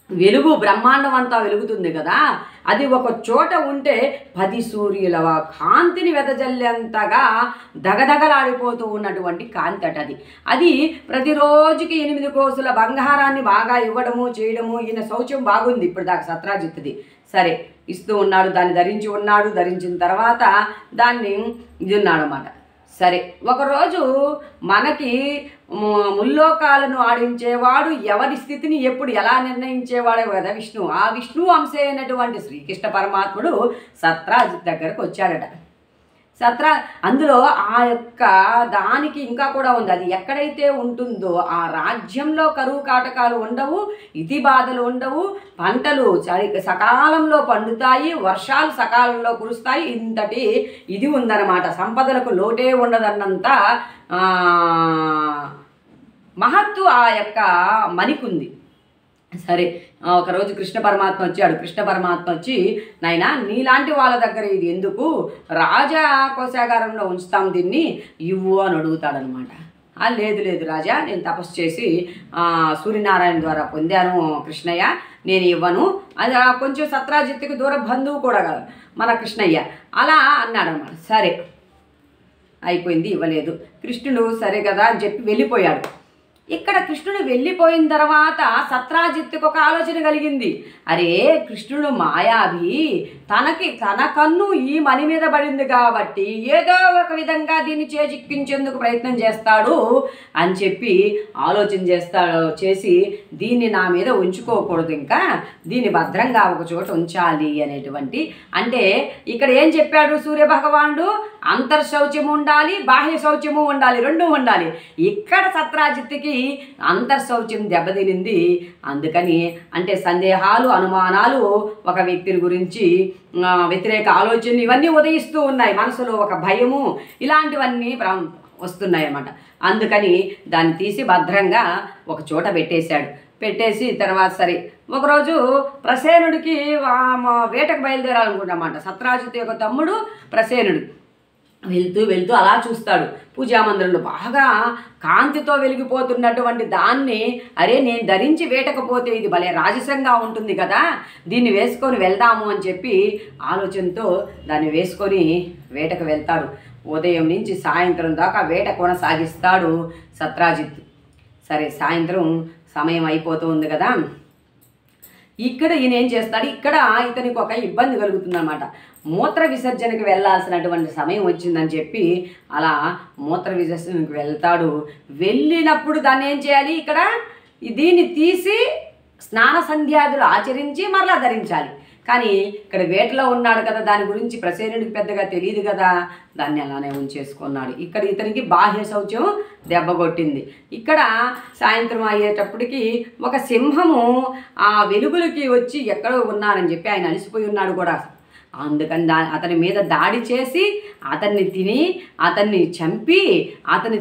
వెలుగు బ్రహ్మాండం అంతా వెలుగుతుంది కదా, అది ఒక చోట ఉంటే 10 సూర్యుల కాంతిని వెదజల్లేంతగా దగదగలాడిపోతూ ఉన్నటువంటి కాంతి అట అది. అది ప్రతిరోజుకి 8 కోసుల బంగారాన్ని బాగా ఇవ్వడము చేయడము. ఈయన శౌచం బాగుంది ఇప్పుడు దాకా సత్రాజిత్తుది. సరే, ఇస్తూ ఉన్నాడు, దాన్ని ధరించి ఉన్నాడు. ధరించిన తర్వాత దాన్ని ఇది ఉన్నాడన్నమాట. సరే, ఒకరోజు మనకి ముల్లోకాలను ఆడించేవాడు ఎవరి స్థితిని ఎప్పుడు ఎలా నిర్ణయించేవాడే కదా విష్ణువు. ఆ విష్ణువు అంశే అయినటువంటి శ్రీకృష్ణ పరమాత్ముడు సత్రాజిత్ దగ్గరకు వచ్చాడట. అందులో ఆ యొక్క దానికి ఇంకా కూడా ఉంది. అది ఎక్కడైతే ఉంటుందో ఆ రాజ్యంలో కరువు కాటకాలు ఉండవు, ఇతి బాధలు ఉండవు, పంటలు సకాలంలో పండుతాయి, వర్షాలు సకాలంలో కురుస్తాయి. ఇంతటి ఇది ఉందన్నమాట. సంపదలకు లోటే ఉండదన్నంత మహత్తు ఆ యొక్క మణికుంది. సరే, ఒకరోజు కృష్ణ పరమాత్మ వచ్చాడు. కృష్ణ పరమాత్మ వచ్చి, నాయనా నీలాంటి వాళ్ళ దగ్గర ఇది ఎందుకు, రాజా కోశాగారంలో ఉంచుతాం దీన్ని, ఇవ్వు అని అడుగుతాడనమాట. లేదు లేదు రాజా, నేను తపస్సు చేసి సూర్యనారాయణ ద్వారా పొందాను కృష్ణయ్య, నేను ఇవ్వను. అది కొంచెం సత్రాజిత్తుకి దూర బంధువు కూడా కాదు మన కృష్ణయ్య, అలా అన్నాడనమాట. సరే అయిపోయింది, ఇవ్వలేదు. కృష్ణుడు సరే కదా అని చెప్పి వెళ్ళిపోయాడు. ఇక్కడ కృష్ణుడు వెళ్ళిపోయిన తర్వాత సత్రాజిత్తుకు ఒక ఆలోచన కలిగింది. అరే, కృష్ణుడు మాయావి, తన కన్ను ఈ మణి మీద పడింది కాబట్టి ఏదో ఒక విధంగా దీన్ని చేజిక్కించేందుకు ప్రయత్నం చేస్తాడు అని చెప్పి ఆలోచన చేసి దీన్ని నా మీద ఉంచుకోకూడదు, ఇంకా దీన్ని భద్రంగా ఒక చోట ఉంచాలి అనేటువంటి, అంటే ఇక్కడ ఏం చెప్పాడు సూర్యభగవానుడు, అంతర్శౌచము ఉండాలి, బాహ్య శౌచము ఉండాలి, రెండూ ఉండాలి. ఇక్కడ సత్రాజిత్తుకి అంతర్శౌచం దెబ్బతినింది. అందుకని అంటే సందేహాలు, అనుమానాలు, ఒక వ్యక్తిని గురించి వ్యతిరేక ఆలోచనలు ఇవన్నీ ఉదయిస్తూ ఉన్నాయి, మనసులో ఒక భయము, ఇలాంటివన్నీ వస్తున్నాయి అన్నమాట. అందుకని దాన్ని తీసి భద్రంగా ఒక చోట పెట్టేసి తర్వాత సరే ఒకరోజు ప్రసేనుడికి వేటకు బయలుదేరాలనుకుంటామాట. సత్రాజిత్తు యొక్క తమ్ముడు ప్రసేనుడు వెళ్తూ అలా చూస్తాడు. పూజామందిరంలో బాగా కాంతితో వెలిగిపోతున్నటువంటి దాన్ని, అరే నేను ధరించి వేటకపోతే ఇది భలే రాజసంగా ఉంటుంది కదా, దీన్ని వేసుకొని వెళ్దాము అని చెప్పి ఆలోచనతో దాన్ని వేసుకొని వేటకు వెళ్తాడు. ఉదయం నుంచి సాయంత్రం దాకా వేట కొనసాగిస్తాడు సత్రాజిత్తు. సరే సాయంత్రం సమయం అయిపోతూ ఉంది కదా, ఇక్కడ ఈయన ఏం చేస్తాడు, ఇక్కడ ఇతనికి ఒక ఇబ్బంది కలుగుతుందన్నమాట. మూత్ర విసర్జనకి వెళ్ళాల్సినటువంటి సమయం వచ్చిందని చెప్పి అలా మూత్ర విసర్జనకి వెళ్తాడు. వెళ్ళినప్పుడు దాన్ని ఏం చేయాలి, ఇక్కడ దీన్ని తీసి స్నాన సంధ్యాదులు ఆచరించి మరలా ధరించాలి. కానీ ఇక్కడ వేటలో ఉన్నాడు కదా, దాని గురించి ప్రసేనుడికి పెద్దగా తెలియదు కదా, దాన్ని అలానే ఉంచేసుకున్నాడు. ఇక్కడ ఇతనికి బాహ్య శౌచం దెబ్బ కొట్టింది. ఇక్కడ సాయంత్రం అయ్యేటప్పటికి ఒక సింహము ఆ వెలుగులకి వచ్చి ఎక్కడో ఉన్నారని చెప్పి ఆయన అలసిపోయి ఉన్నాడు కూడా. అందుకని అతని మీద దాడి చేసి అతన్ని తిని అతన్ని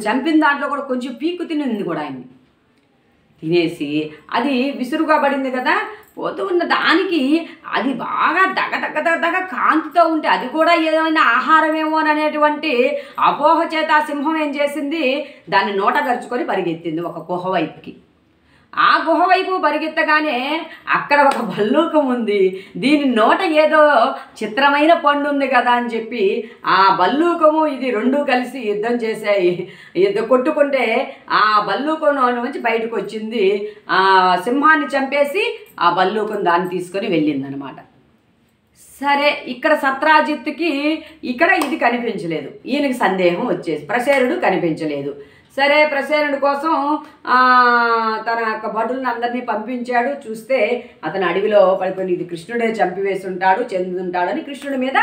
చంపిన దాంట్లో కూడా కొంచెం పీక్కు తినింది కూడా ఆయన్ని. తినేసి అది విసురుగా పడింది కదా, పోతూ ఉన్న దానికి అది బాగా దగ కాంతితో ఉంటే అది కూడా ఏదైనా ఆహారమేమో అనేటువంటి అపోహ చేత ఆ సింహం ఏం చేసింది, దాన్ని నోట గరుచుకొని పరిగెత్తింది ఒక గుహ వైపుకి. ఆ గుహ వైపు పరిగెత్తగానే అక్కడ ఒక భల్లూకం ఉంది. దీని నోట ఏదో చిత్రమైన పండు ఉంది కదా అని చెప్పి ఆ భల్లూకము ఇది రెండూ కలిసి యుద్ధం చేశాయి. కొట్టుకుంటే ఆ భల్లూకం నుంచి బయటకు వచ్చింది. ఆ సింహాన్ని చంపేసి ఆ భల్లూకం దాన్ని తీసుకొని వెళ్ళిందనమాట. సరే, ఇక్కడ సత్రాజిత్తుకి ఇక్కడ ఇది కనిపించలేదు. ఈయనకి సందేహం వచ్చేసి ప్రసేనుడు కనిపించలేదు. సరే, ప్రసేనుడి కోసం తన యొక్క భటులను అందరినీ పంపించాడు. చూస్తే అతను అడవిలో పడిపోయి ఇది కృష్ణుడే చంపివేసి ఉంటాడు, చెందుంటాడని కృష్ణుడి మీద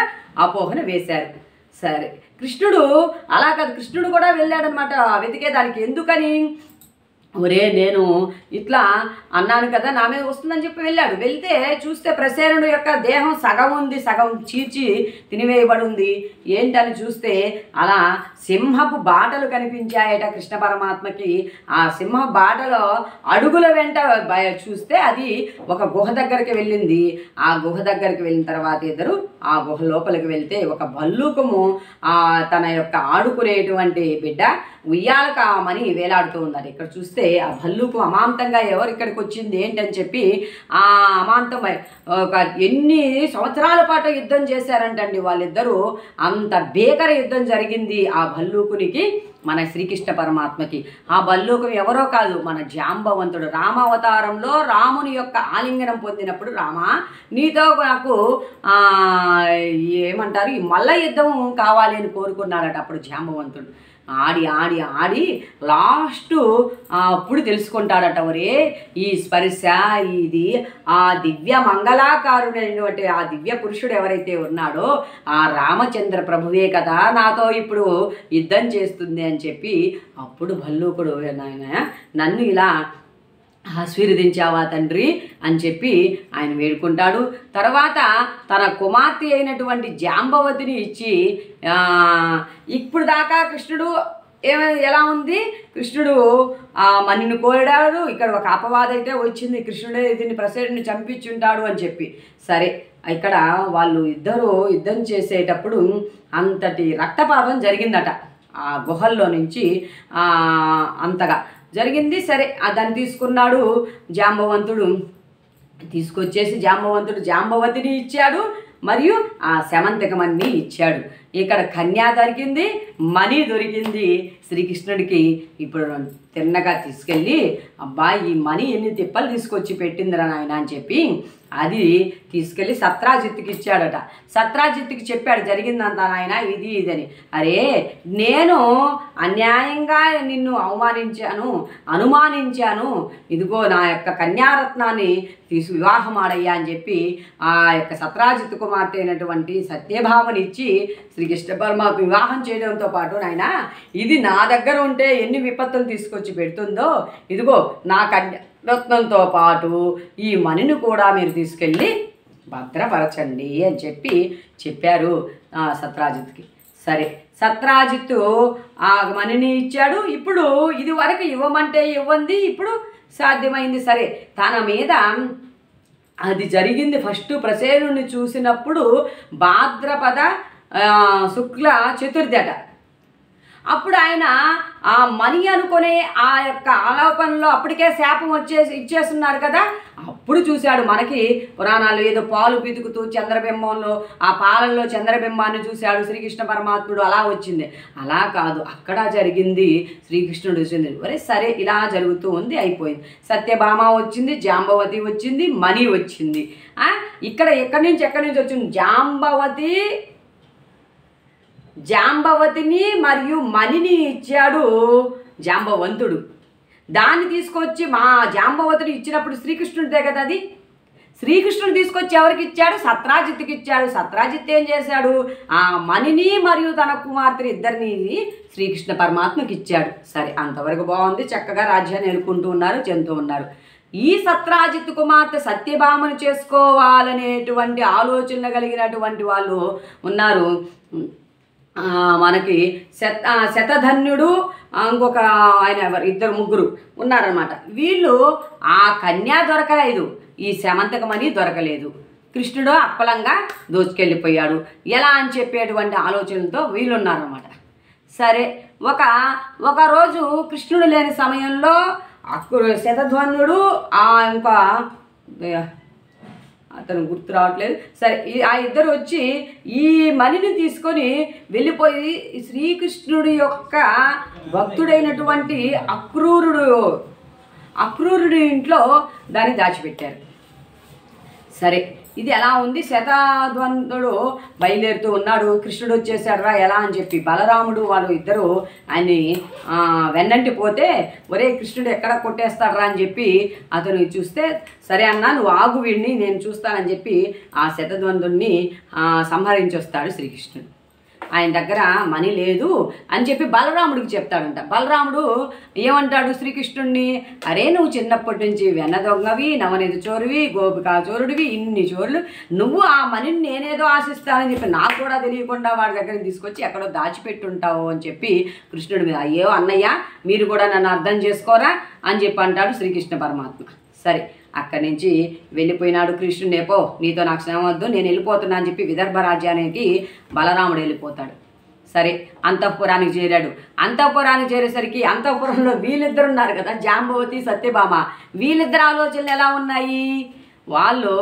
అపోహను వేశారు. సరే, కృష్ణుడు అలా కాదు, కృష్ణుడు కూడా వెళ్ళాడనమాట వెతికేదానికి. ఎందుకని, ఒరే నేను ఇట్లా అన్నాను కదా, నా మీద వస్తుందని చెప్పి వెళ్ళాడు. వెళ్తే చూస్తే ప్రసేనుడు యొక్క దేహం సగం ఉంది, సగం చీల్చి తినివేయబడి ఉంది. ఏంటని చూస్తే అలా సింహపు బాటలు కనిపించాయట కృష్ణ పరమాత్మకి. ఆ సింహ బాటలో అడుగుల వెంట చూస్తే అది ఒక గుహ దగ్గరికి వెళ్ళింది. ఆ గుహ దగ్గరికి వెళ్ళిన తర్వాత ఇద్దరు ఆ గుహ లోపలికి వెళ్తే ఒక భల్లూకము తన యొక్క ఆడుకునేటువంటి బిడ్డ ఉయ్యాలకామని వేలాడుతూ ఉన్నారు. ఇక్కడ చూస్తే ఆ భల్లూకు అమాంతంగా ఎవరు ఇక్కడికి వచ్చింది ఏంటని చెప్పి ఆ అమాంతం ఒక ఎన్ని సంవత్సరాల పాటు యుద్ధం చేశారంటండి వాళ్ళిద్దరూ. అంత భీకర యుద్ధం జరిగింది ఆ భల్లూకునికి మన శ్రీకృష్ణ పరమాత్మకి. ఆ భల్లూకం ఎవరో కాదు, మన జాంబవంతుడు. రామావతారంలో రాముని యొక్క ఆలింగనం పొందినప్పుడు, రామా నీతో నాకు ఏమంటారు ఈ మల్ల యుద్ధం కావాలి అని కోరుకున్నాడట అప్పుడు జాంబవంతుడు. ఆడి లాస్ట్ అప్పుడు తెలుసుకుంటాడట, ఒరే ఈ స్పర్శ ఇది ఆ దివ్య మంగళాకారుడైనటువంటి ఆ దివ్య పురుషుడు ఎవరైతే ఉన్నాడో ఆ రామచంద్ర ప్రభువే కదా నాతో ఇప్పుడు యుద్ధం చేస్తుంది అని చెప్పి అప్పుడు భల్లూకుడు నాయన నన్ను ఇలా ఆశీర్వదించావా తండ్రి అని చెప్పి ఆయన వేడుకుంటాడు. తర్వాత తన కుమార్తె అయినటువంటి జాంబవతిని ఇచ్చి ఇప్పుడు దాకా కృష్ణుడు ఎలా ఉంది, కృష్ణుడు మనిని కోరాడు, ఇక్కడ ఒక అపవాదం అయితే వచ్చింది, కృష్ణుడే దీన్ని ప్రసేనుడిని చంపించుంటాడు అని చెప్పి. సరే ఇక్కడ వాళ్ళు ఇద్దరు యుద్ధం చేసేటప్పుడు అంతటి రక్తపాతం జరిగిందట ఆ గుహల్లో నుంచి, అంతగా జరిగింది. సరే దాన్ని తీసుకున్నాడు జాంబవంతుడు, తీసుకొచ్చేసి జాంబవతిని ఇచ్చాడు, మరియు ఆ శమంతకమణిని ఇచ్చాడు. ఇక్కడ కన్యా దొరికింది, మణి దొరికింది శ్రీకృష్ణుడికి. ఇప్పుడు తిన్నగా తీసుకెళ్ళి, అబ్బా ఈ మణి ఎన్ని తిప్పలు తీసుకొచ్చి పెట్టిందిరా నాయన అని చెప్పి అది తీసుకెళ్ళి సత్రాజిత్తుకి ఇచ్చాడట. సత్రాజిత్తుకి చెప్పాడు జరిగిందంతా నాయన ఇది ఇదని. అరే నేను అన్యాయంగా నిన్ను అనుమానించాను, ఇదిగో నా యొక్క కన్యారత్నాన్ని వివాహం ఆడయ్యా అని చెప్పి ఆ యొక్క సత్రాజిత్తు కుమార్తె అయినటువంటి సత్యభామనిచ్చి శ్రీకృష్ణ పరమాత్మ వివాహం చేయడంతో పాటు నాయన ఇది నా దగ్గర ఉంటే ఎన్ని విపత్తులు తీసుకొచ్చి పెడుతుందో, ఇదిగో నా కన్యారత్నంతో పాటు ఈ మణిని కూడా మీరు తీసుకెళ్ళి భద్రపరచండి అని చెప్పారు సత్రాజిత్తుకి. సరే సత్రాజిత్తు ఆ మణిని ఇచ్చాడు. ఇప్పుడు ఇది వరకు ఇవ్వమంటే ఇవ్వండి, ఇప్పుడు సాధ్యమైంది. సరే తన మీద అది జరిగింది. ఫస్ట్ ప్రసేనుడిని చూసినప్పుడు భాద్రపద శుక్ల చతుర్థి అట. అప్పుడు ఆయన ఆ మణి అనుకునే ఆ యొక్క ఆలోపనలో అప్పటికే శాపం ఇచ్చేస్తున్నారు కదా, అప్పుడు చూశాడు. మనకి పురాణాలు ఏదో పాలు పితుకుతూ చంద్రబింబంలో ఆ పాలల్లో చంద్రబింబాన్ని చూశాడు శ్రీకృష్ణ పరమాత్ముడు, అలా వచ్చింది. అలా కాదు, అక్కడ జరిగింది శ్రీకృష్ణుడు వచ్చింది. ఒరే సరే ఇలా జరుగుతూ ఉంది, అయిపోయింది. సత్యభామ వచ్చింది, జాంబవతి వచ్చింది, మణి వచ్చింది. ఇక్కడ ఎక్కడి నుంచి వచ్చింది, జాంబవతిని మరియు మణిని ఇచ్చాడు జాంబవంతుడు. దాన్ని తీసుకొచ్చి మా జాంబవతిని ఇచ్చినప్పుడు శ్రీకృష్ణుడిదే కదా అది. శ్రీకృష్ణుడు తీసుకొచ్చి ఎవరికి ఇచ్చాడు, సత్రాజిత్తుకి ఇచ్చాడు. సత్రాజిత్ ఏం చేశాడు, ఆ మణిని మరియు తన కుమార్తెని ఇద్దరిని శ్రీకృష్ణ పరమాత్మకి ఇచ్చాడు. సరే అంతవరకు బాగుంది, చక్కగా రాజ్యాన్ని ఎలుకుంటూ ఉన్నారు, చెందుతూ ఉన్నారు. ఈ సత్రాజిత్తు కుమార్తె సత్యభామను చేసుకోవాలనేటువంటి ఆలోచన కలిగినటువంటి వాళ్ళు ఉన్నారు. మనకి శతధన్యుడు, ఇంకొక ఆయన ఇద్దరు ముగ్గురు ఉన్నారన్నమాట. వీళ్ళు ఆ కన్యా దొరకలేదు, ఈ శమంతకమణి దొరకలేదు. కృష్ణుడు అప్పలంగా దోచుకెళ్ళిపోయాడు ఎలా అని చెప్పేటువంటి ఆలోచనలతో వీళ్ళు ఉన్నారన్నమాట. సరే ఒక రోజు కృష్ణుడు లేని సమయంలో శతధ్వన్యుడు ఇంకా అతను గుర్తు రావట్లేదు. సరే ఆ ఇద్దరు వచ్చి ఈ మణిని తీసుకొని వెళ్ళిపోయి శ్రీకృష్ణుడి యొక్క భక్తుడైనటువంటి అక్రూరుడి ఇంట్లో దాన్ని దాచిపెట్టారు. సరే ఇది ఎలా ఉంది, శతధ్వంతుడు బయలుదేరుతూ ఉన్నాడు, కృష్ణుడు వచ్చేసాడు రా ఎలా అని చెప్పి బలరాముడు వాళ్ళు ఇద్దరు ఆయన్ని వెన్నంటి పోతే, ఒరే కృష్ణుడు ఎక్కడ కొట్టేస్తాడరా అని చెప్పి అతను చూస్తే, సరే అన్నా నువ్వు ఆగు వీడిని నేను చూస్తానని చెప్పి ఆ శతధ్వంతుడిని సంహరించి వస్తాడు శ్రీకృష్ణుడు. ఆయన దగ్గర మనీ లేదు అని చెప్పి బలరాముడికి చెప్తాడంట. బలరాముడు ఏమంటాడు శ్రీకృష్ణుడిని, అరే నువ్వు చిన్నప్పటి నుంచి వెన్న దొంగవి, నవనీతి చోరువి, గోపికా చోరుడివి, ఇన్ని చోరులు, నువ్వు ఆ మనీని నేనేదో ఆశిస్తానని చెప్పి నాకు కూడా తెలియకుండా వాడి దగ్గరికి తీసుకొచ్చి ఎక్కడో దాచిపెట్టుంటావు అని చెప్పి కృష్ణుడి మీద, అయ్యో అన్నయ్య మీరు కూడా నన్ను అర్థం చేసుకోరా అని చెప్పి అంటాడు శ్రీకృష్ణ పరమాత్మ. సరే అక్కడి నుంచి వెళ్ళిపోయినాడు కృష్ణుడు. పో నీతో నాకు శ్రమ వద్దు, నేను వెళ్ళిపోతున్నా అని చెప్పి విదర్భ రాజ్యానికి బలరాముడు వెళ్ళిపోతాడు. సరే అంతఃపురానికి చేరాడు. అంతఃపురానికి చేరేసరికి అంతఃపురంలో వీళ్ళిద్దరు ఉన్నారు కదా, జాంబవతి సత్యభామ. వీళ్ళిద్దరు ఆలోచనలు ఎలా ఉన్నాయి, వాళ్ళు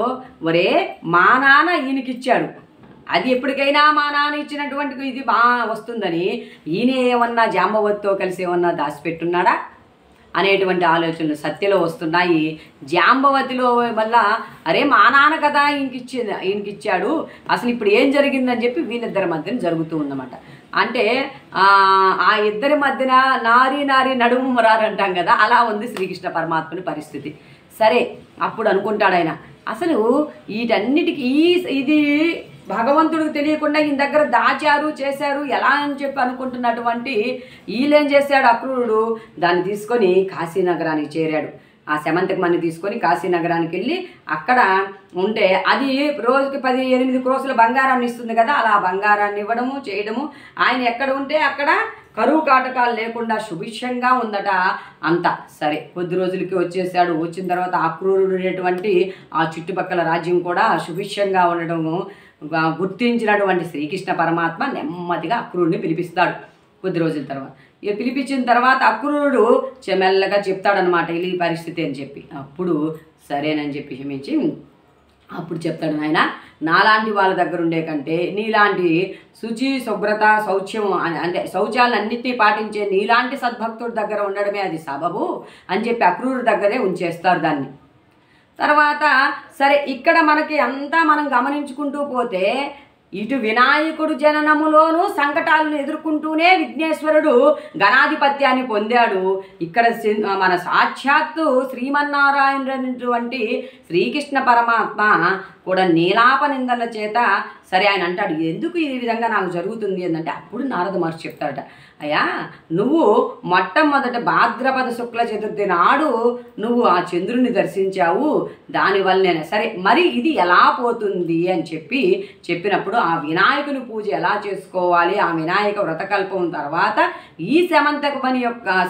ఒరే మా నాన్న ఈయనకిచ్చాడు, అది ఎప్పటికైనా మా నాన్న ఇచ్చినటువంటి ఇది బాగా వస్తుందని ఈయన ఏమన్నా జాంబవతితో కలిసి ఏమన్నా దాచిపెట్టున్నాడా అనేటువంటి ఆలోచనలు సత్యలో వస్తున్నాయి. జాంబవతిలో వల్ల అరే మా నాన్న కదా ఈయనకిచ్చాడు, అసలు ఇప్పుడు ఏం జరిగిందని చెప్పి వీళ్ళిద్దరి మధ్యన జరుగుతూ ఉందన్నమాట. అంటే ఆ ఇద్దరి మధ్యన నారీ నడుము మరారంటాం కదా, అలా ఉంది శ్రీకృష్ణ పరమాత్మని పరిస్థితి. సరే అప్పుడు అనుకుంటాడు ఆయన, అసలు వీటన్నిటికీ ఇది భగవంతుడికి తెలియకుండా ఈయన దగ్గర దాచారు చేశారు ఎలా అని చెప్పి అనుకుంటున్నటువంటి వీళ్ళేం చేశాడు, అక్రూరుడు దాన్ని తీసుకొని కాశీనగరానికి చేరాడు. ఆ శమంతకమణి తీసుకొని కాశీనగరానికి వెళ్ళి అక్కడ ఉంటే అది రోజుకి 18 క్రోసుల బంగారాన్ని ఇస్తుంది కదా, అలా బంగారాన్ని ఇవ్వడము చేయడము, ఆయన ఎక్కడ ఉంటే అక్కడ కరువు కాటకాలు లేకుండా సుభిక్షంగా ఉందట అంతా. సరే, కొద్ది రోజులకి వచ్చేసాడు. వచ్చిన తర్వాత అక్రూరుడు అనేటువంటి ఆ చుట్టుపక్కల రాజ్యం కూడా సుభిక్షంగా ఉండడం గుర్తించినటువంటి శ్రీకృష్ణ పరమాత్మ నెమ్మదిగా అక్రూరుని పిలిపిస్తాడు. కొద్ది రోజుల తర్వాత పిలిపించిన తర్వాత అక్రూరుడు మెల్లగా చెప్తాడనమాట, ఈ పరిస్థితి అని చెప్పి. అప్పుడు సరేనని చెప్పి క్షమించి అప్పుడు చెప్తాడు, నాయన నాలాంటి వాళ్ళ దగ్గర ఉండే కంటే నీలాంటి శుచి శుభ్రత శౌచ్యం అంటే శౌచాలన్నింటినీ పాటించే నీలాంటి సద్భక్తుడి దగ్గర ఉండడమే అది సబబు అని చెప్పి అక్రూరుడి దగ్గరే ఉంచేస్తారు దాన్ని. తర్వాత సరే, ఇక్కడ మనకి అంతా మనం గమనించుకుంటూ పోతే ఇటు వినాయకుడు జననములోనూ సంకటాలను ఎదుర్కొంటూనే విఘ్నేశ్వరుడు గణాధిపత్యాన్ని పొందాడు. ఇక్కడ మన సాక్షాత్తు శ్రీమన్నారాయణుడైనటువంటి శ్రీకృష్ణ పరమాత్మ కూడా నీలాప నిందల చేత సరే ఆయన అంటాడు, ఎందుకు ఈ విధంగా నాకు జరుగుతుంది ఏంటంటే అప్పుడు నారద మహర్షి చెప్తాడట, అయ్యా నువ్వు మొట్టమొదట భాద్రపద శుక్ల చతుర్థి నాడు నువ్వు ఆ చంద్రుని దర్శించావు, దానివల్లనే సరే మరి ఇది ఎలా పోతుంది అని చెప్పినప్పుడు ఆ వినాయకుని పూజ ఎలా చేసుకోవాలి, ఆ వినాయక వ్రతకల్పం తర్వాత ఈ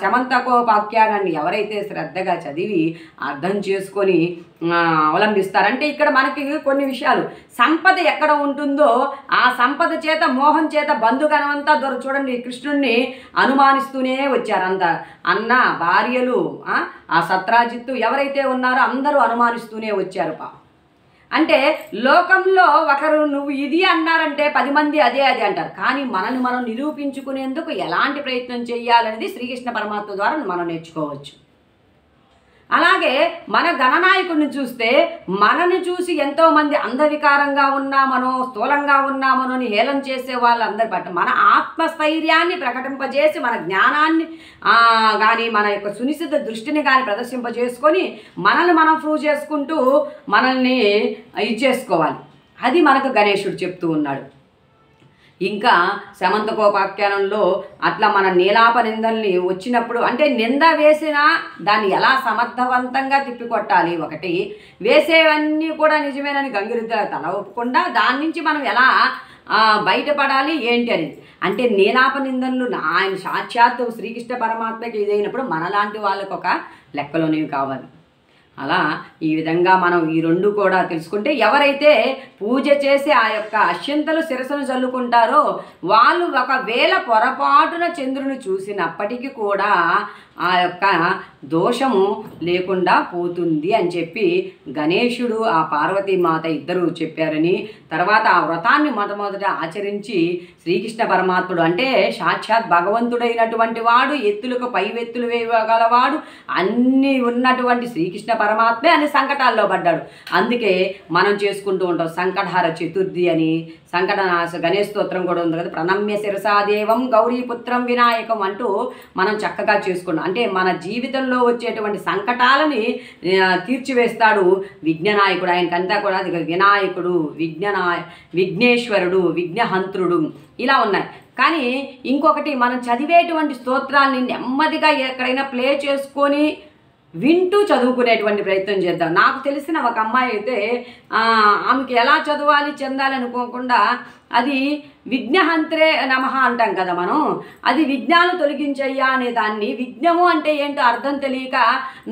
శమంతకోపాఖ్యానాన్ని ఎవరైతే శ్రద్ధగా చదివి అర్థం చేసుకొని అవలంబిస్తారంటే ఇక్కడ మనకి కొన్ని విషయాలు, సంపద ఎక్కడ ఉంటుందో ఆ సంపద చేత మోహం చేత బంధుగణమంతా చూడండి కృష్ణుణ్ణి అనుమానిస్తూనే వచ్చారు. అన్న భార్యలు ఆ సత్రాజిత్తు ఎవరైతే ఉన్నారో అందరూ అనుమానిస్తూనే వచ్చారు. అంటే లోకంలో ఒకరు నువ్వు ఇది అన్నారంటే 10 మంది అదే అంటారు, కానీ మనల్ని మనం నిరూపించుకునేందుకు ఎలాంటి ప్రయత్నం చేయాలనేది శ్రీకృష్ణ పరమాత్మ ద్వారా మనం నేర్చుకోవచ్చు. అలాగే మన గణనాయకుడిని చూస్తే మనని చూసి ఎంతోమంది అందవికారంగా ఉన్నామనో స్థూలంగా ఉన్నామనో అని హేళన చేసే వాళ్ళందరి పట్ల మన ఆత్మస్థైర్యాన్ని ప్రకటింపజేసి మన జ్ఞానాన్ని కానీ మన యొక్క సునిశ్చిత దృష్టిని కానీ ప్రదర్శింపజేసుకొని మనల్ని మనం ప్రూవ్ చేసుకుంటూ మనల్ని ఇచ్చేసుకోవాలి. అది మనకు గణేశుడు చెప్తూ ఉన్నాడు. ఇంకా శమంతకోపాఖ్యానంలో అట్లా మన నీలాప నిందల్ని వచ్చినప్పుడు అంటే నింద వేసినా దాన్ని ఎలా సమర్థవంతంగా తిప్పికొట్టాలి, ఒకటి వేసేవన్నీ కూడా నిజమేనని గంగిరెద్దుల తల ఒప్పుకుండా దాని నుంచి మనం ఎలా బయటపడాలి ఏంటి అనేది. అంటే నీలాప నిందలు ఆయన సాక్షాత్తు శ్రీకృష్ణ పరమాత్మకి ఇదైనప్పుడు మనలాంటి వాళ్ళకు ఒక లెక్కలోనేవి కావాలి. అలా ఈ విధంగా మనం ఈ రెండు కూడా తెలుసుకుంటే ఎవరైతే పూజ చేసి ఆ యొక్క అశ్యంతలు శిరస్సును చల్లుకుంటారో వాళ్ళు ఒకవేళ పొరపాటున చంద్రుని చూసినప్పటికీ కూడా ఆ యొక్క దోషము లేకుండా పోతుంది అని చెప్పి గణేశుడు ఆ పార్వతీమాత ఇద్దరు చెప్పారని, తర్వాత ఆ వ్రతాన్ని మొట్టమొదట ఆచరించి శ్రీకృష్ణ పరమాత్ముడు అంటే సాక్షాత్ భగవంతుడైనటువంటి వాడు, ఎత్తులకు పైవెత్తులు వేయగలవాడు, అన్నీ ఉన్నటువంటి శ్రీకృష్ణ పరమాత్మే అని సంకటాల్లో పడ్డాడు. అందుకే మనం చేసుకుంటూ ఉంటాం సంకటహార చతుర్థి అని, సంకటనాశ గణేశ స్తోత్రం కూడా ఉంది కదా, ప్రణమ్య శిరసాదేవం గౌరీపుత్రం వినాయకం అంటూ మనం చక్కగా చేసుకున్నాం. అంటే మన జీవితంలో వచ్చేటువంటి సంకటాలని తీర్చివేస్తాడు విఘ్ననాయకుడు. ఆయనకంతా కూడా వినాయకుడు, విఘ్నేశ్వరుడు, విఘ్నహంత్రుడు ఇలా ఉన్నాయి. కానీ ఇంకొకటి మనం చదివేటువంటి స్తోత్రాన్ని నెమ్మదిగా ఎక్కడైనా ప్లే చేసుకొని వింటూ చదువుకునేటువంటి ప్రయత్నం చేద్దాం. నాకు తెలిసిన ఒక అమ్మాయి అయితే ఆమెకి ఎలా చదవాలి చెందాలి అనుకోకుండా అది విఘ్నహంత్రే నమః అంటాం కదా మనం, అది విఘ్నాలు తొలగించయ్యా అనే దాన్ని, విఘ్నము అంటే ఏంటో అర్థం తెలియక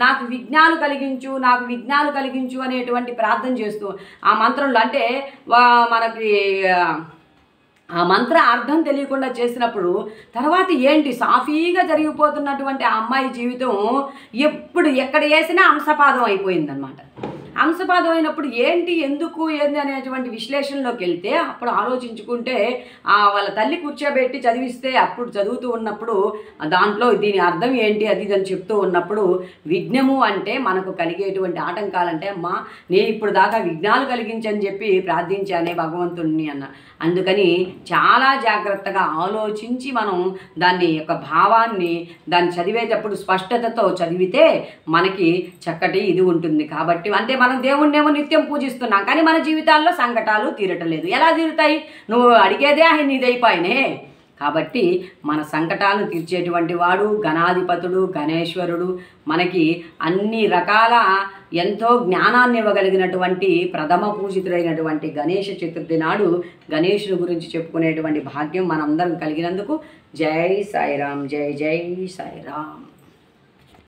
నాకు విఘ్నాలు కలిగించు, నాకు విఘ్నాలు కలిగించు అనేటువంటి ప్రార్థన చేస్తూ ఆ మంత్రంలో అంటే మనకి ఆ మంత్ర అర్థం తెలియకుండా చేసినప్పుడు తర్వాత ఏంటి సాఫీగా జరిగిపోతున్నటువంటి ఆ అమ్మాయి జీవితం ఎప్పుడు ఎక్కడ వేసినా అంశపాదం అయిపోయిందనమాట. అంశపాదం అయినప్పుడు ఏంటి ఎందుకు ఏంది అనేటువంటి విశ్లేషణలోకి వెళ్తే అప్పుడు ఆలోచించుకుంటే వాళ్ళ తల్లి కూర్చోబెట్టి చదివిస్తే అప్పుడు చదువుతూ ఉన్నప్పుడు దాంట్లో దీని అర్థం ఏంటి అది అని చెప్తూ ఉన్నప్పుడు విఘ్నము అంటే మనకు కలిగేటువంటి ఆటంకాలంటే అమ్మా నేను ఇప్పుడు దాకా విఘ్నాలు కలిగించని చెప్పి ప్రార్థించానే భగవంతుడిని అన్న. అందుకని చాలా జాగ్రత్తగా ఆలోచించి మనం దాన్ని యొక్క భావాన్ని దాన్ని చదివేటప్పుడు స్పష్టతతో చదివితే మనకి చక్కటి ఇది ఉంటుంది. కాబట్టి అంటే మనం దేవుణ్ణేమో నిత్యం పూజిస్తున్నాం కానీ మన జీవితాల్లో సంకటాలు తీరటం లేదు. ఎలా తీరుతాయి? నువ్వు అడిగేదే ఆయన నీదైపోయినే. కాబట్టి మన సంకటాలను తీర్చేటువంటి వాడు గణాధిపతుడు గణేశ్వరుడు, మనకి అన్ని రకాల ఎంతో జ్ఞానాన్ని ఇవ్వగలిగినటువంటి ప్రథమ పూజితుడైనటువంటి గణేష చతుర్థి నాడు గణేశుని గురించి చెప్పుకునేటువంటి భాగ్యం మనందరం కలిగినందుకు జై సాయిరాం, జై జై సాయిరాం.